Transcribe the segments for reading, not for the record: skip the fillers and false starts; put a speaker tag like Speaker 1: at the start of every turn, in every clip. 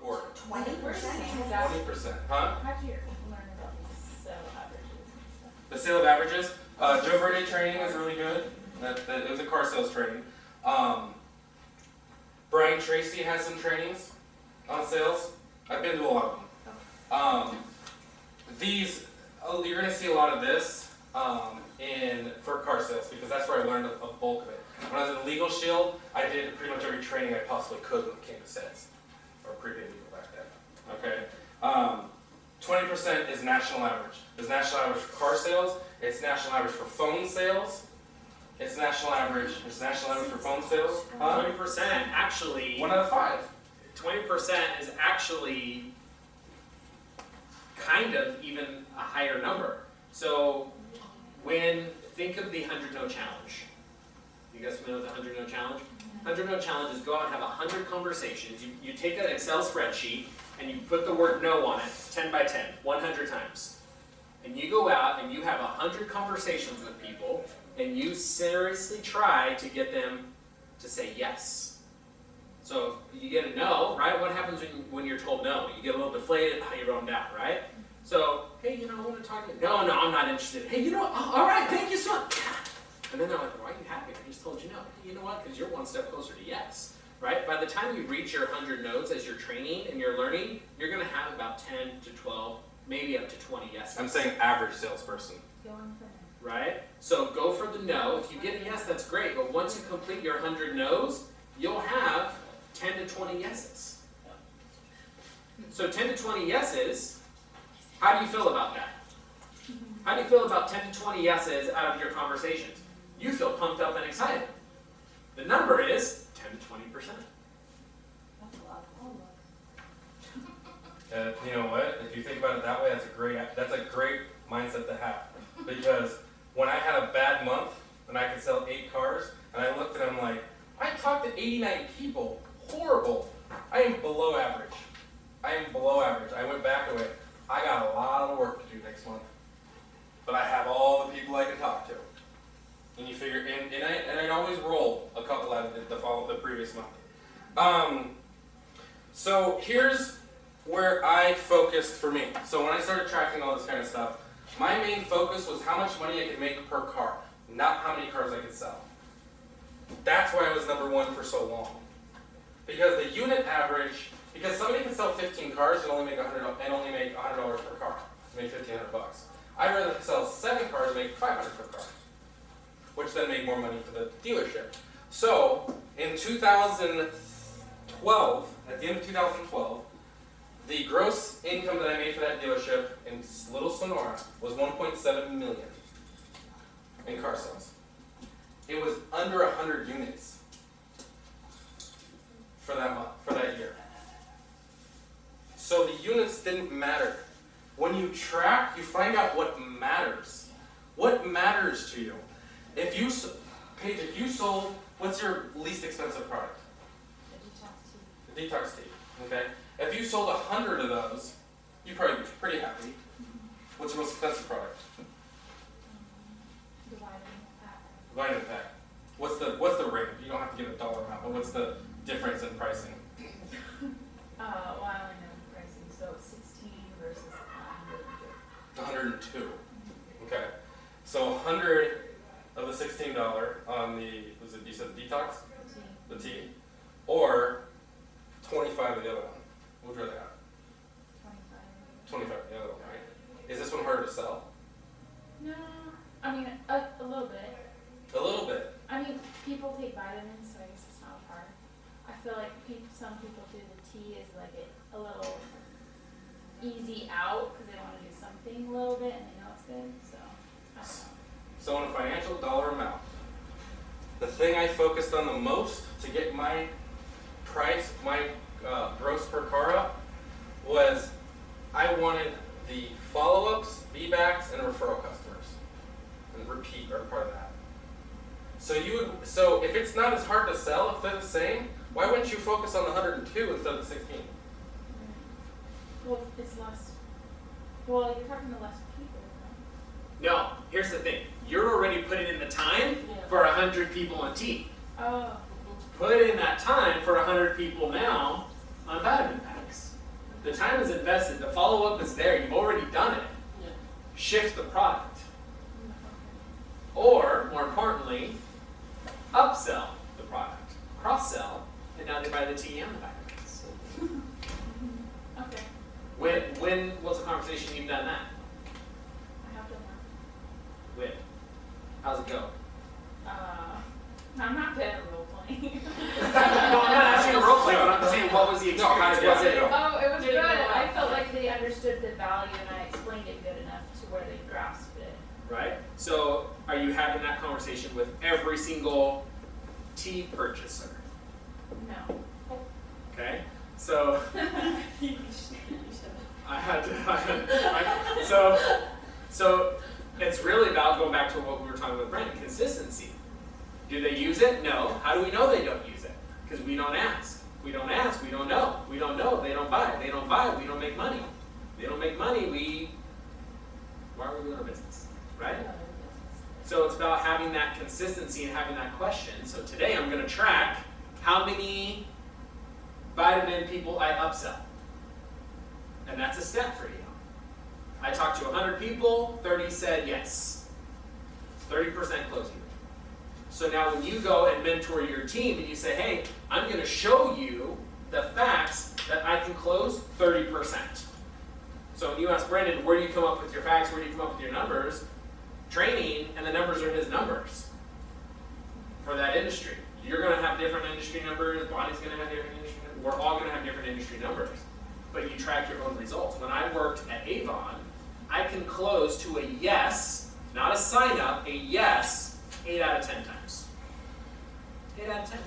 Speaker 1: report.
Speaker 2: 20%?
Speaker 1: 20%, huh?
Speaker 3: How'd you learn about these sale averages and stuff?
Speaker 1: The sale of averages. Joe Verde training is really good. It was a car sales training. Brian Tracy has some trainings on sales. I've been to a lot of them. You're going to see a lot of this for car sales because that's where I learned a bulk of it. When I was in Legal Shield, I did pretty much every training I possibly could when it came to sales, or prepaid legal back then. Okay. 20% is national average. There's national average for car sales. It's national average for phone sales. It's national average. There's national average for phone sales.
Speaker 4: 20% actually.
Speaker 1: 1 out of 5.
Speaker 4: 20% is actually kind of even a higher number. So think of the 100 no challenge. You guys familiar with the 100 no challenge? 100 no challenge is go out and have 100 conversations. You take an Excel spreadsheet and you put the word no on it, 10 by 10, 100 times. And you go out and you have 100 conversations with people and you seriously try to get them to say yes. So you get a no, right? What happens when you're told no? You get a little deflated, you're bummed out, right? So, hey, I want to talk to you. No, I'm not interested. Hey, all right, thank you so much. And then they're like, why are you happy? I just told you no. Hey, you know what? Because you're one step closer to yes, right? By the time you reach your 100 no's as you're training and you're learning, you're going to have about 10 to 12, maybe up to 20 yeses.
Speaker 1: I'm saying average salesperson.
Speaker 3: Going for it.
Speaker 4: Right? So go for the no. If you get a yes, that's great. But once you complete your 100 no's, you'll have 10 to 20 yeses. So 10 to 20 yeses, how do you feel about that? How do you feel about 10 to 20 yeses out of your conversations? You feel pumped up and excited. The number is 10 to 20%.
Speaker 3: That's a lot of homework.
Speaker 1: You know what? If you think about it that way, that's a great mindset to have. Because when I had a bad month and I could sell 8 cars, and I looked at them like, I talked to 89 people. Horrible. I am below average. I went back and went, I got a lot of work to do next month. But I have all the people I can talk to. And you figure, and I'd always roll a couple out of the previous month. So here's where I focused for me. So when I started tracking all this kind of stuff, my main focus was how much money I could make per car, not how many cars I could sell. That's why I was number 1 for so long. Because the unit average, because somebody can sell 15 cars and only make $100 per car, make $1,500. I'd rather sell 7 cars and make $500 per car, which then made more money for the dealership. So in 2012, at the end of 2012, the gross income that I made for that dealership in Little Sonora was $1.7 million in car sales. It was under 100 units for that month, for that year. So the units didn't matter. When you track, you find out what matters. What matters to you? Paige, if you sold, what's your least expensive product?
Speaker 3: The detox tea.
Speaker 1: The detox tea. Okay. If you sold 100 of those, you'd probably be pretty happy. What's your most expensive product?
Speaker 3: The vitamin pack.
Speaker 1: Vitamin pack. What's the rate? You don't have to give a dollar amount, but what's the difference in pricing?
Speaker 3: Well, I only know the pricing, so it's 16 versus 102.
Speaker 1: 102. Okay. So 100 of the $16 on you said detox? The tea. Or 25 of the other one. What would you rather have? 25 of the other one, right? Is this one harder to sell?
Speaker 3: No, I mean, a little bit.
Speaker 1: A little bit.
Speaker 3: I mean, people take vitamins, so I guess it's not hard. I feel like some people do the tea as like a little easy out because they want to do something a little bit and they know it's good. So I don't know.
Speaker 1: So in a financial dollar amount, the thing I focused on the most to get my price, my gross per car up, was I wanted the follow-ups, be-backs, and referral customers, and repeat are part of that. So if it's not as hard to sell, if they're the same, why wouldn't you focus on the 102 instead of the 16?
Speaker 3: Well, it's less. Well, you're talking to less people, right?
Speaker 4: No, here's the thing. You're already putting in the time for 100 people on tea.
Speaker 3: Oh.
Speaker 4: Put in that time for 100 people now on vitamin packs. The time is invested, the follow-up is there, you've already done it.
Speaker 2: Yeah.
Speaker 4: Shift the product. Or, more importantly, upsell the product. Cross-sell, and now they buy the tea and the vitamins.
Speaker 3: Okay,
Speaker 4: When was the conversation you've done that?
Speaker 3: I have done
Speaker 4: When? How's it go?
Speaker 3: that. I'm not good at role playing.
Speaker 4: No, I'm not asking a role play, but I'm saying what was the
Speaker 1: No, how
Speaker 4: experience?
Speaker 1: did
Speaker 4: Was
Speaker 1: it
Speaker 4: it?
Speaker 1: go?
Speaker 3: Oh, it was
Speaker 2: Did it
Speaker 3: good.
Speaker 2: go
Speaker 3: I
Speaker 2: well?
Speaker 3: felt like they understood the value and I explained it good enough to where they grasped it.
Speaker 4: Right? So, are you having that conversation with every single tea purchaser?
Speaker 3: No.
Speaker 4: Okay? So,
Speaker 2: You should.
Speaker 4: so it's really about going back to what we were talking about, Brandon, consistency. Do they use it? No. How do we know they don't use it? Because we don't ask. We don't ask, we don't know. We don't know, they don't buy. They don't buy, we don't make money. They don't make money, why are we doing our business? Right? So it's about having that consistency and having that question. So today I'm gonna track how many vitamin people I upsell. And that's a step for you. I talked to 100 people, 30 said yes. It's 30% closing rate. So now when you go and mentor your team and you say, hey, I'm gonna show you the facts that I can close 30%. So when you ask Brendan, where do you come up with your facts, where do you come up with your numbers? Training, and the numbers are his numbers for that industry. You're gonna have different industry numbers, Bonnie's gonna have different industry numbers, we're all gonna have different industry numbers. But you track your own results. When I worked at Avon, I can close to a yes, not a sign up, a yes, 8 out of 10 times. 8 out of 10.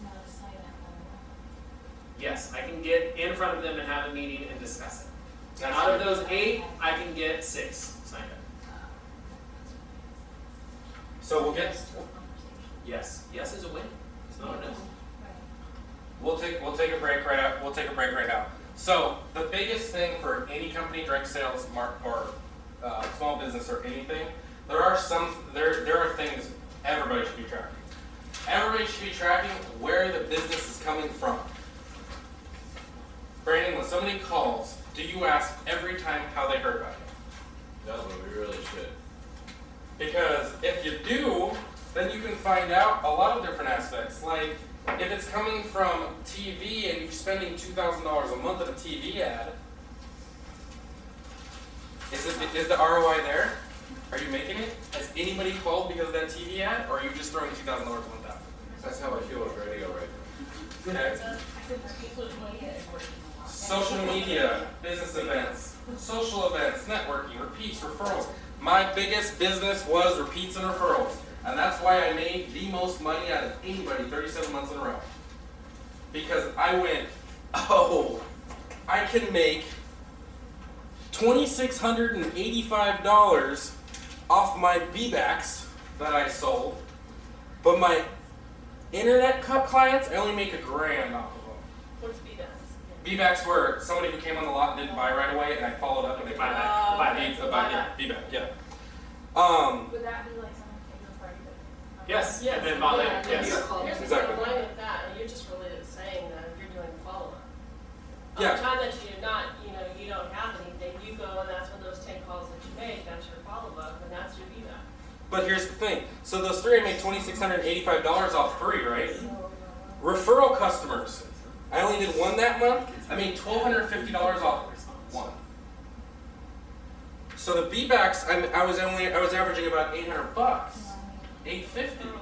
Speaker 3: Not a sign up,
Speaker 4: Yes, I can get in front of them and have a meeting and discuss it.
Speaker 1: That's
Speaker 4: Out of those 8, I can get 6 signed up.
Speaker 1: So we'll get,
Speaker 4: Yes, yes is a win. It's not a no.
Speaker 1: we'll take a break right out. We'll take a break right now. So the biggest thing for any company, direct sales, or small business or anything, there are things everybody should be tracking. Everybody should be tracking where the business is coming from. Brandon, when somebody calls, do you ask every time how they heard about you?
Speaker 5: No, but we really should.
Speaker 1: Because if you do, then you can find out a lot of different aspects. Like, if it's coming from TV and you're spending $2,000 a month on a TV ad, is the ROI there? Are you making it? Has anybody called because of that TV ad, or are you just throwing $2,000 a month out?
Speaker 5: That's how I feel with radio right now.
Speaker 1: Okay. Social media, business events, social events, networking, repeats, referrals. My biggest business was repeats and referrals. And that's why I made the most money out of anybody 37 months in a row. Because I went, oh, I can make $2,685 off my B-backs that I sold, but my internet cut clients, I only make $1,000 off of them.
Speaker 2: What's be that?
Speaker 1: B-backs were somebody who came on the lot and didn't buy right away, and I followed up and they bought back. B-back, yeah.
Speaker 3: Would that be like someone paying for it?
Speaker 4: Yes,
Speaker 2: Yes.
Speaker 4: and then bought
Speaker 2: Yeah,
Speaker 4: later.
Speaker 2: here's
Speaker 4: Yes.
Speaker 2: the
Speaker 1: Exactly.
Speaker 2: bottom line with that, and you're just really saying that if you're doing follow-up. On
Speaker 1: Yeah.
Speaker 2: the time that you're not, you don't have anything, you go and that's when those 10 calls that you make, that's your follow-up, and that's your feedback.
Speaker 1: But here's the thing. So those three, I made $2,685 off 3, right? Referral customers. I only did 1 that month. I made $1,250 off 1. So the B-backs, I was averaging about $800, $850.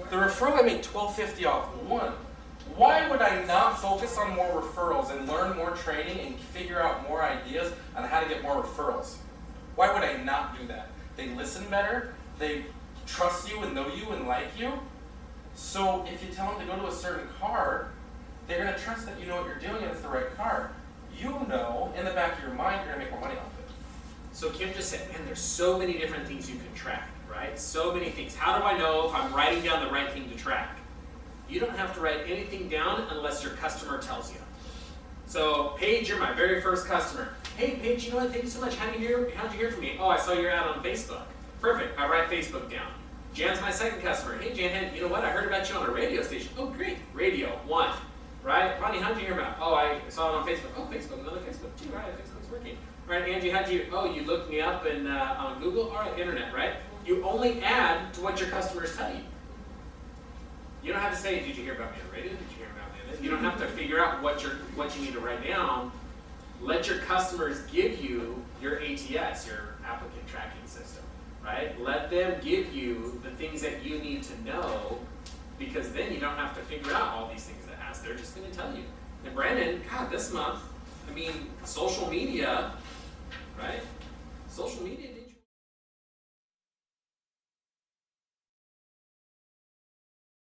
Speaker 1: The referral, I made $1,250 off 1. Why would I not focus on more referrals and learn more training and figure out more ideas on how to get more referrals? Why would I not do that? They listen better, they trust you and know you and like you. So if you tell them to go to a certain car, they're gonna trust that you know what you're doing and it's the right car. You know, in the back of your mind, you're gonna make more money off it.
Speaker 4: So Kim just said, man, there's so many different things you can track, right? So many things. How do I know if I'm writing down the right thing to track? You don't have to write anything down unless your customer tells you. So Paige, you're my very first customer. Hey Paige, you know what? Thank you so much. How'd you hear from me? Oh, I saw your ad on Facebook. Perfect. I write Facebook down. Jan's my second customer. Hey Jan, you know what? I heard about you on a radio station. Oh, great. Radio, 1. right? Ronnie, how'd you hear about it? Oh, I saw it on Facebook. Oh, Facebook, another Facebook too, right? Facebook's working. Right, Angie, you looked me up on Google? All right, internet, right? You only add to what your customers tell you. You don't have to say, did you hear about me on the radio? Did you hear about me on this? You don't have to figure out what you need to write down. Let your customers give you your ATS, your applicant tracking system, right? Let them give you the things that you need to know, because then you don't have to figure out all these things that ask. They're just going to tell you. And Brandon, God, this month, I mean, social media, right? Social media